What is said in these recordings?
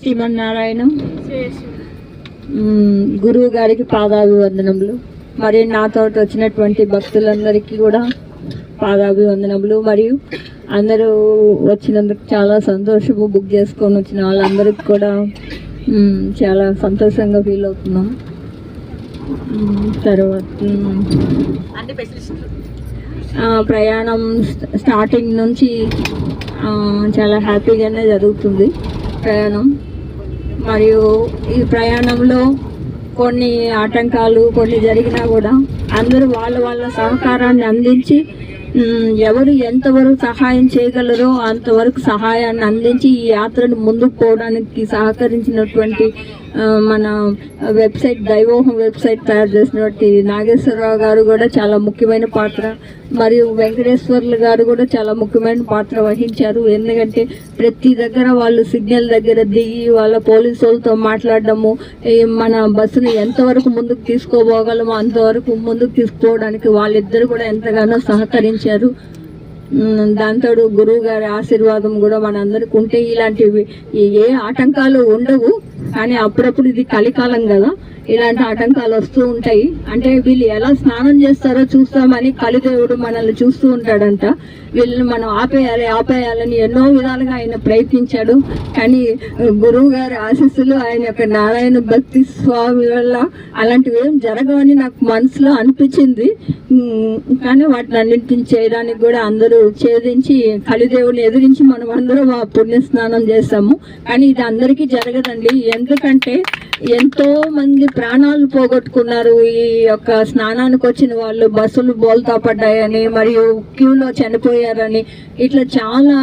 శ్రీమన్నారాయణ. గురువు గారికి పాదాభివందనములు. మరి నాతో వచ్చినటువంటి భక్తులందరికీ కూడా పాదాభివందనములు. మరియు అందరూ వచ్చినందుకు చాలా సంతోషము. బుక్ చేసుకొని వచ్చిన వాళ్ళందరికీ కూడా చాలా సంతోషంగా ఫీల్ అవుతున్నాం. తర్వాత ప్రయాణం స్టార్టింగ్ నుంచి చాలా హ్యాపీగానే జరుగుతుంది ప్రయాణం. మరియు ఈ ప్రయాణంలో కొన్ని ఆటంకాలు కొన్ని జరిగినా కూడా అందరూ వాళ్ళ సహకారాన్ని అందించి ఎవరు ఎంతవరకు సహాయం చేయగలరో అంతవరకు సహాయాన్ని అందించి ఈ యాత్రను ముందుకు పోవడానికి సహకరించినటువంటి మన వెబ్సైట్ దైవోహం వెబ్సైట్ తయారు చేసినటువంటి నాగేశ్వరరావు గారు కూడా చాలా ముఖ్యమైన పాత్ర, మరియు వెంకటేశ్వర్లు గారు కూడా చాలా ముఖ్యమైన పాత్ర వహించారు. ఎందుకంటే ప్రతి దగ్గర వాళ్ళు సిగ్నల్ దగ్గర దిగి వాళ్ళ పోలీసు వాళ్ళతో మాట్లాడడము, మన బస్సును ఎంతవరకు ముందుకు తీసుకోపోగలమో అంతవరకు ముందుకు తీసుకుపోవడానికి వాళ్ళిద్దరు కూడా ఎంతగానో సహకరించారు. దాంతో గురువు గారి ఆశీర్వాదం కూడా మనందరికి ఉంటే ఇలాంటివి ఏ ఆటంకాలు ఉండవు. కానీ అప్పుడప్పుడు ఇది కలికాలం కదా, ఇలాంటి ఆటంకాలు వస్తూ ఉంటాయి. అంటే వీళ్ళు ఎలా స్నానం చేస్తారో చూస్తామని కలిదేవుడు మనల్ని చూస్తూ ఉంటాడంట. వీళ్ళని మనం ఆపేయాలని ఎన్నో విధాలుగా ఆయన ప్రయత్నించాడు. కానీ గురువు గారి ఆశీస్సులు, ఆయన యొక్క నారాయణ భక్తి స్వామి వల్ల అలాంటివి ఏం జరగవని నాకు మనసులో అనిపించింది. కానీ వాటిని అన్నింటిని చేయడానికి కూడా అందరూ ఛేదించి కలిదేవుని ఎదిరించి మనం అందరం ఆ పుణ్య స్నానం చేస్తాము. కానీ ఇది అందరికీ జరగదండి. ఎందుకంటే ఎంతో మంది ప్రాణాలు పోగొట్టుకున్నారు ఈ యొక్క స్నానానికి వచ్చిన వాళ్ళు. బస్సులు బోల్తా పడ్డాయని మరియు క్యూలో చనిపోయారని, ఇట్లా చాలా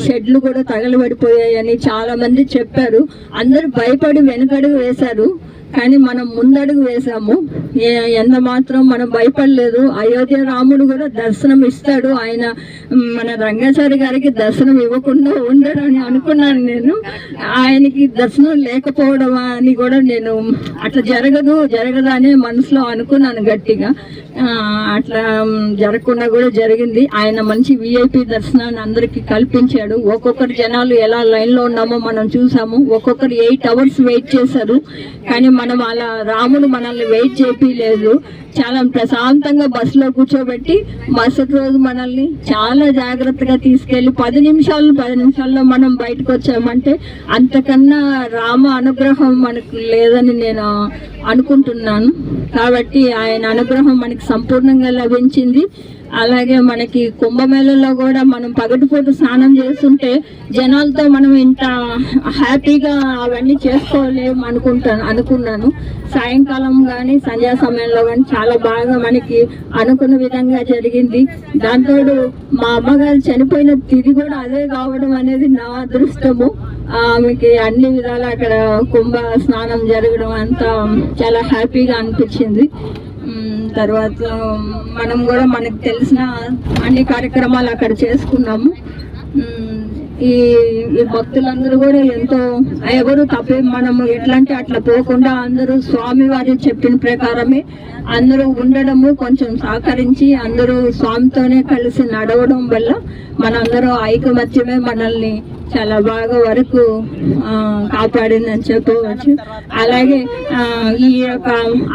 షెడ్లు కూడా తగలబడిపోయాయని చాలా మంది చెప్పారు. అందరూ భయపడి వెనకడుగు వేశారు. కానీ మనం ముందడుగు వేసాము. ఎంత మాత్రం మనం భయపడలేదు. అయోధ్య రాముడు కూడా దర్శనం ఇస్తాడు. ఆయన మన రంగాచారి గారికి దర్శనం ఇవ్వకుండా ఉండడు అని అనుకున్నాను నేను. ఆయనకి దర్శనం లేకపోవడం అని కూడా నేను అట్లా జరగదా అని మనసులో అనుకున్నాను గట్టిగా. అట్లా జరగకుండా కూడా జరిగింది. ఆయన మంచి విఐపి దర్శనాన్ని అందరికీ కల్పించాడు. ఒక్కొక్కరు జనాలు ఎలా లైన్లో ఉన్నామో మనం చూసాము. ఒక్కొక్కరు 8 hours వెయిట్ చేశారు. కానీ మనం అలా రాముడు మనల్ని వెయిట్ చేయలేదు. చాలా ప్రశాంతంగా బస్సులో కూర్చోబెట్టి మరుసటి రోజు మనల్ని చాలా జాగ్రత్తగా తీసుకెళ్ళి 10 నిమిషాల్లో మనం బయటకు వచ్చామంటే అంతకన్నా రామ అనుగ్రహం మనకు లేదని నేను అనుకుంటున్నాను. కాబట్టి ఆయన అనుగ్రహం మనకి సంపూర్ణంగా లభించింది. అలాగే మనకి కుంభమేళలో కూడా మనం పగటిపూట స్నానం చేస్తుంటే జనాలతో మనం ఇంత హ్యాపీగా అవన్నీ చేసుకోలేము అనుకున్నాను. సాయంకాలం కానీ సంధ్యా సమయంలో కానీ చాలా బాగా మనకి అనుకున్న విధంగా జరిగింది. దాంతో మా అమ్మగారు చనిపోయిన తిథి కూడా అదే కావడం అనేది నా అదృష్టము. ఆమెకి అన్ని విధాలు అక్కడ కుంభ స్నానం జరగడం అంతా చాలా హ్యాపీగా అనిపించింది. తర్వాత మనం కూడా మనకు తెలిసిన అన్ని కార్యక్రమాలు అక్కడ చేసుకున్నాము. ఈ భక్తులందరూ కూడా ఎంతో ఎవరు తప్పే మనము ఎట్లంటే అట్లా పోకుండా అందరూ స్వామివారి చెప్పిన ప్రకారమే అందరూ ఉండడము, కొంచెం సహకరించి అందరూ స్వామితోనే కలిసి నడవడం వల్ల మనందరూ ఐకమత్యమే మనల్ని చాలా బాగా వరకు కాపాడిందని చెప్పవచ్చు. అలాగే ఈ యొక్క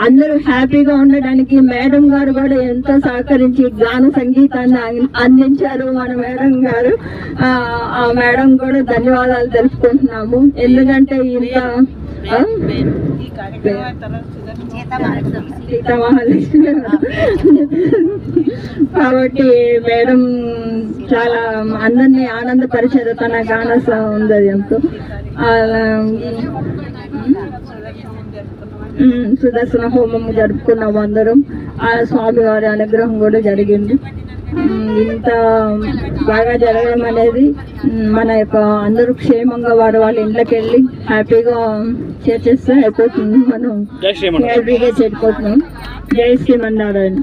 అందరూ హ్యాపీగా ఉండడానికి మేడం గారు కూడా ఎంతో సహకరించి గాన సంగీతాన్ని అందించారు మన మేడం గారు. ఆ మేడం కూడా ధన్యవాదాలు తెలుపుకుంటున్నాము. ఎందుకంటే ఇంత సీతామహాలక్ష్మి కాబట్టి మేడం చాలా అందరినీ ఆనందపరిచారు తన గాన సౌందర్యంతో. సుదర్శన హోమం జరుపుకున్నాము అందరం. ఆ స్వామివారి అనుగ్రహం కూడా జరిగింది. ఇంత బాగా జరగడం అనేది మన యొక్క అందరూ క్షేమంగా వాళ్ళ ఇంట్లోకి వెళ్ళి హ్యాపీగా చేసేస్తే అయిపోతుంది. మనం హ్యాపీగా చెడిపోతున్నాం. జై శ్రీమన్నారాయణ.